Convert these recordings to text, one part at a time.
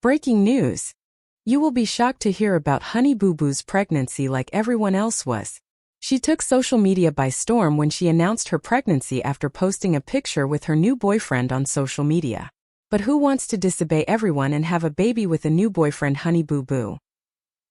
Breaking news! You will be shocked to hear about Honey Boo Boo's pregnancy like everyone else was. She took social media by storm when she announced her pregnancy after posting a picture with her new boyfriend on social media. But who wants to disobey everyone and have a baby with a new boyfriend, Honey Boo Boo?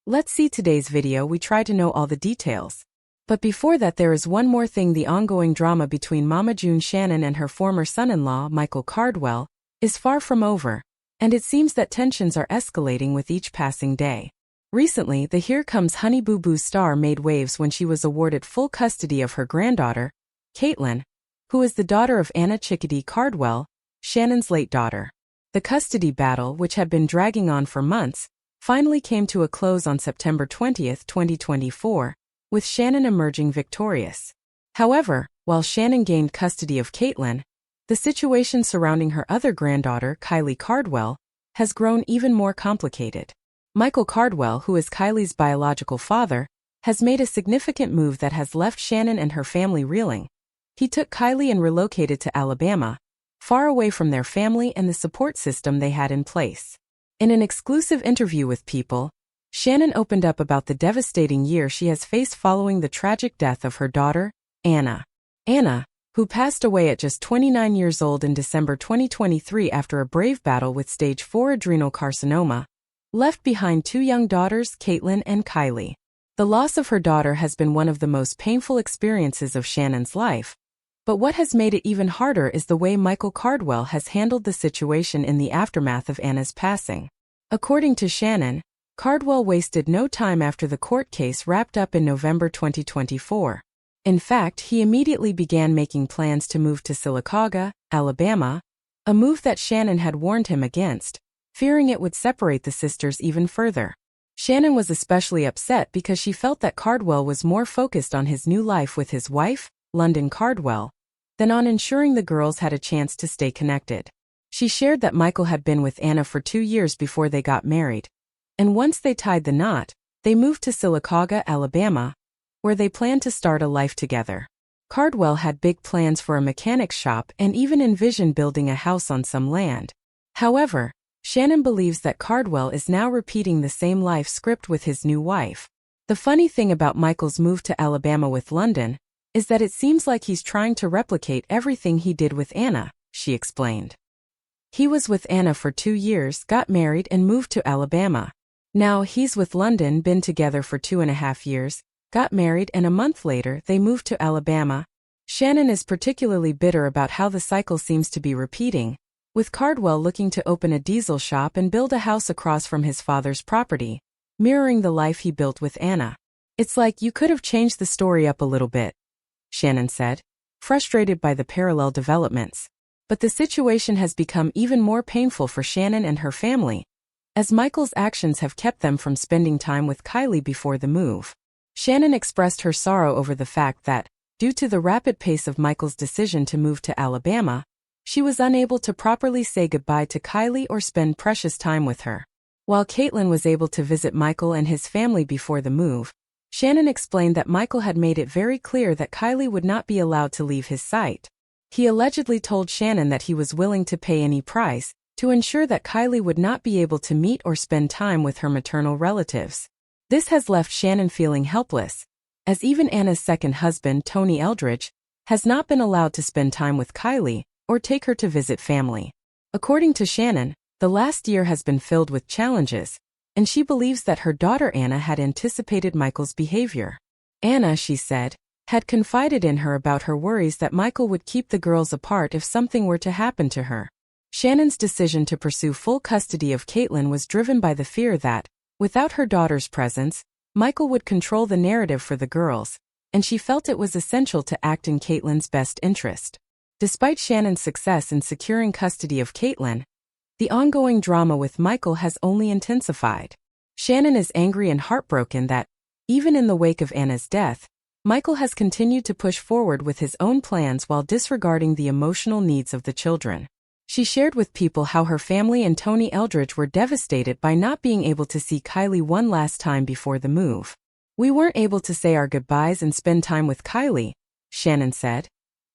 Let's see today's video. We try to know all the details. But before that, there is one more thing. The ongoing drama between Mama June Shannon and her former son-in-law, Michael Cardwell, is far from over. And it seems that tensions are escalating with each passing day. Recently, the Here Comes Honey Boo Boo star made waves when she was awarded full custody of her granddaughter, Kaitlin, who is the daughter of Anna Cardwell, Shannon's late daughter. The custody battle, which had been dragging on for months, finally came to a close on September 20, 2024, with Shannon emerging victorious. However, while Shannon gained custody of Kaitlin, the situation surrounding her other granddaughter, Kylie Cardwell, has grown even more complicated. Michael Cardwell, who is Kylie's biological father, has made a significant move that has left Shannon and her family reeling. He took Kylie and relocated to Alabama, far away from their family and the support system they had in place. In an exclusive interview with People, Shannon opened up about the devastating year she has faced following the tragic death of her daughter, Anna. Anna, who passed away at just 29 years old in December 2023 after a brave battle with stage 4 adrenal carcinoma, left behind two young daughters, Kaitlin and Kylie. The loss of her daughter has been one of the most painful experiences of Shannon's life, but what has made it even harder is the way Michael Cardwell has handled the situation in the aftermath of Anna's passing. According to Shannon, Cardwell wasted no time after the court case wrapped up in November 2024. In fact, he immediately began making plans to move to Sylacauga, Alabama, a move that Shannon had warned him against, fearing it would separate the sisters even further. Shannon was especially upset because she felt that Cardwell was more focused on his new life with his wife, London Cardwell, than on ensuring the girls had a chance to stay connected. She shared that Michael had been with Anna for 2 years before they got married, and once they tied the knot, they moved to Sylacauga, Alabama, where they planned to start a life together. Cardwell had big plans for a mechanic's shop and even envisioned building a house on some land. However, Shannon believes that Cardwell is now repeating the same life script with his new wife. The funny thing about Michael's move to Alabama with London is that it seems like he's trying to replicate everything he did with Anna, she explained. He was with Anna for 2 years, got married and moved to Alabama. Now he's with London, been together for 2.5 years, got married, and a month later they moved to Alabama. Shannon is particularly bitter about how the cycle seems to be repeating, with Cardwell looking to open a diesel shop and build a house across from his father's property, mirroring the life he built with Anna. It's like you could have changed the story up a little bit, Shannon said, frustrated by the parallel developments. But the situation has become even more painful for Shannon and her family, as Michael's actions have kept them from spending time with Kylie before the move. Shannon expressed her sorrow over the fact that, due to the rapid pace of Michael's decision to move to Alabama, she was unable to properly say goodbye to Kylie or spend precious time with her. While Kaitlin was able to visit Michael and his family before the move, Shannon explained that Michael had made it very clear that Kylie would not be allowed to leave his sight. He allegedly told Shannon that he was willing to pay any price to ensure that Kylie would not be able to meet or spend time with her maternal relatives. This has left Shannon feeling helpless, as even Anna's second husband, Tony Eldridge, has not been allowed to spend time with Kylie or take her to visit family. According to Shannon, the last year has been filled with challenges, and she believes that her daughter Anna had anticipated Michael's behavior. Anna, she said, had confided in her about her worries that Michael would keep the girls apart if something were to happen to her. Shannon's decision to pursue full custody of Kaitlin was driven by the fear that, without her daughter's presence, Michael would control the narrative for the girls, and she felt it was essential to act in Kaitlin's best interest. Despite Shannon's success in securing custody of Kaitlin, the ongoing drama with Michael has only intensified. Shannon is angry and heartbroken that, even in the wake of Anna's death, Michael has continued to push forward with his own plans while disregarding the emotional needs of the children. She shared with People how her family and Tony Eldridge were devastated by not being able to see Kylie one last time before the move. "We weren't able to say our goodbyes and spend time with Kylie," Shannon said,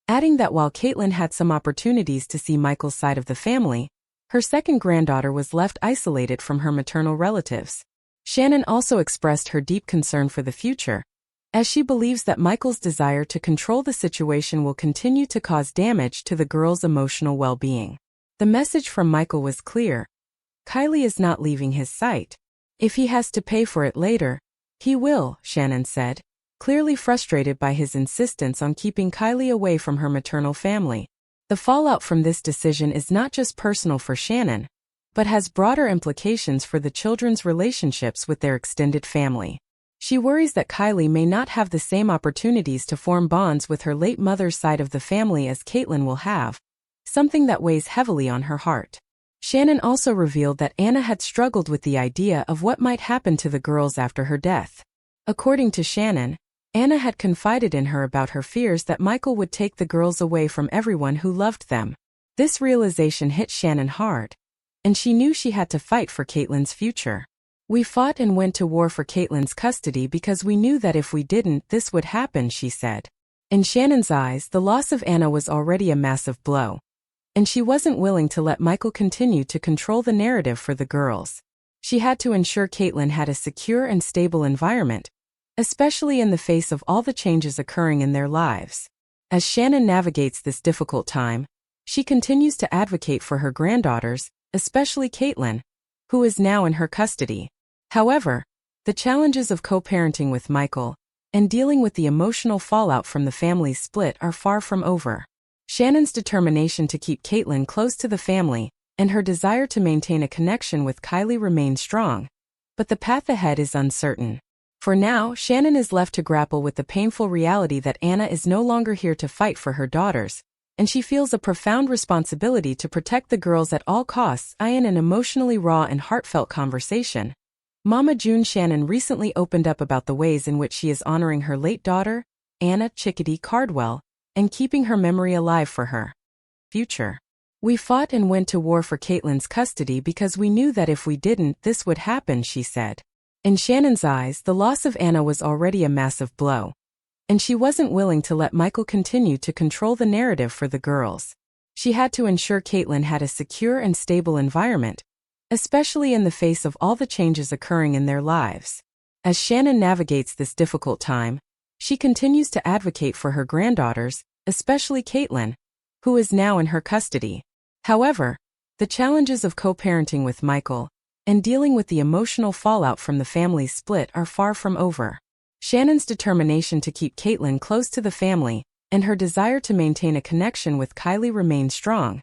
adding that while Kaitlin had some opportunities to see Michael's side of the family, Her second granddaughter was left isolated from her maternal relatives. Shannon also expressed her deep concern for the future, as she believes that Michael's desire to control the situation will continue to cause damage to the girl's emotional well-being. The message from Michael was clear. Kylie is not leaving his sight. If he has to pay for it later, he will, Shannon said, clearly frustrated by his insistence on keeping Kylie away from her maternal family. The fallout from this decision is not just personal for Shannon, but has broader implications for the children's relationships with their extended family. She worries that Kylie may not have the same opportunities to form bonds with her late mother's side of the family as Kaitlin will have, something that weighs heavily on her heart. Shannon also revealed that Anna had struggled with the idea of what might happen to the girls after her death. According to Shannon, Anna had confided in her about her fears that Michael would take the girls away from everyone who loved them. This realization hit Shannon hard, and she knew she had to fight for Kaitlin's future. "We fought and went to war for Kaitlin's custody because we knew that if we didn't, this would happen," she said. In Shannon's eyes, the loss of Anna was already a massive blow, and she wasn't willing to let Michael continue to control the narrative for the girls. She had to ensure Kaitlin had a secure and stable environment, especially in the face of all the changes occurring in their lives. As Shannon navigates this difficult time, she continues to advocate for her granddaughters, especially Kaitlin, who is now in her custody. However, the challenges of co-parenting with Michael and dealing with the emotional fallout from the family's split are far from over. Shannon's determination to keep Kaitlin close to the family and her desire to maintain a connection with Kylie remain strong, but the path ahead is uncertain. For now, Shannon is left to grapple with the painful reality that Anna is no longer here to fight for her daughters, and she feels a profound responsibility to protect the girls at all costs. In an emotionally raw and heartfelt conversation, Mama June Shannon recently opened up about the ways in which she is honoring her late daughter, Anna Cardwell, and keeping her memory alive for her future. "We fought and went to war for Kaitlin's custody because we knew that if we didn't, this would happen," she said. In Shannon's eyes, the loss of Anna was already a massive blow, and she wasn't willing to let Michael continue to control the narrative for the girls. She had to ensure Kaitlin had a secure and stable environment, especially in the face of all the changes occurring in their lives. As Shannon navigates this difficult time, she continues to advocate for her granddaughters, especially Kaitlin, who is now in her custody. However, the challenges of co-parenting with Michael and dealing with the emotional fallout from the family's split are far from over. Shannon's determination to keep Kaitlin close to the family and her desire to maintain a connection with Kylie remain strong,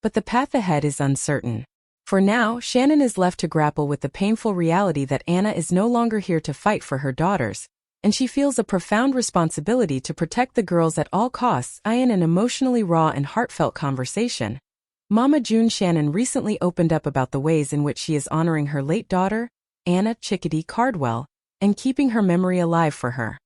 but the path ahead is uncertain. For now, Shannon is left to grapple with the painful reality that Anna is no longer here to fight for her daughters, and she feels a profound responsibility to protect the girls at all costs. In an emotionally raw and heartfelt conversation, Mama June Shannon recently opened up about the ways in which she is honoring her late daughter, Anna Cardwell, and keeping her memory alive for her